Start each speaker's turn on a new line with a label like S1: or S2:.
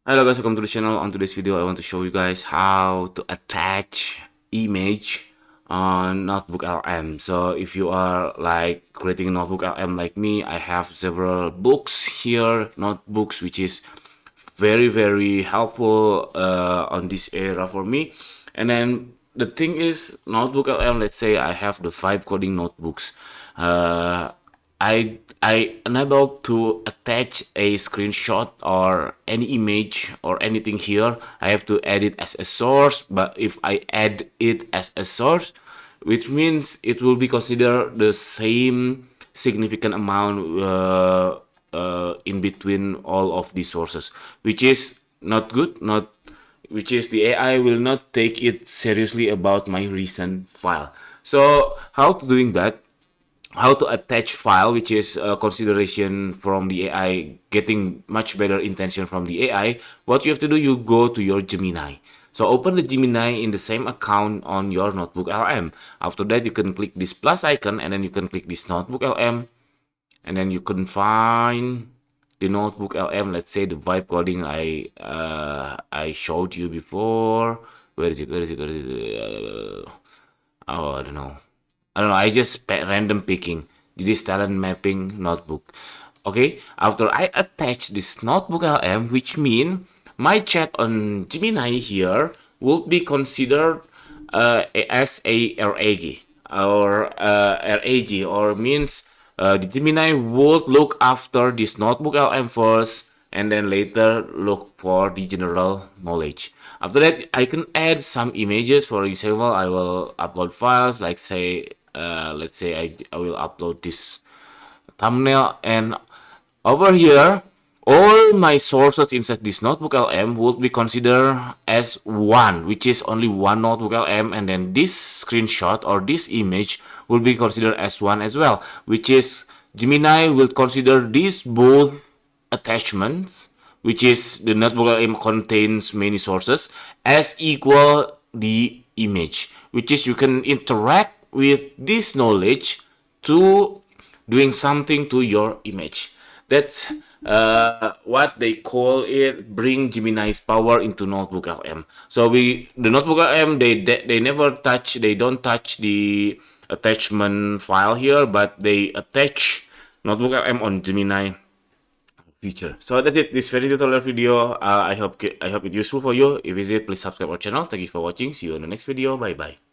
S1: Hello guys, welcome to the channel. On today's video, I want to show you guys how to attach image on NotebookLM. So if you are like creating NotebookLM like me, I have several books here, notebooks, which is very helpful on this era for me. And then the thing is, NotebookLM, let's say I have the 5 coding notebooks. I enable to attach a screenshot or any image or anything here. I have to add it as a source, but if I add it as a source, which means it will be considered the same significant amount in between all of these sources, which is not good, not which is the AI will not take it seriously about my recent file. So how to doing that? How to attach file, which is a consideration from the AI, getting much better intention from the AI. What you have to do, you go to your Gemini. So open the Gemini in the same account on your NotebookLM. After that, you can click this plus icon and then you can click this NotebookLM, and then you can find the NotebookLM. Let's say the vibe coding I showed you before. Where is it? Oh, I don't know. I just random picking this talent mapping notebook. Okay, after I attach this notebook LM, which mean my chat on Gemini here will be considered as a RAG or means the Gemini would look after this notebook LM first and then later look for the general knowledge. After that, I can add some images. For example, I will upload files like say let's say I will upload this thumbnail, and over here all my sources inside this notebook LM would be considered as one, which is only one notebook LM, and then this screenshot or this image will be considered as one as well, which is Gemini will consider these both attachments, which is the notebook LM contains many sources, as equal the image, which is you can interact with this knowledge to doing something to your image. That's what they call it, bring Gemini's power into Notebook LM. So the Notebook LM, they never touch, they don't touch the attachment file here, but they attach Notebook LM on Gemini feature. So that's it. This very tutorial video. I hope it's useful for you. If it is, please subscribe our channel. Thank you for watching. See you in the next video. Bye bye.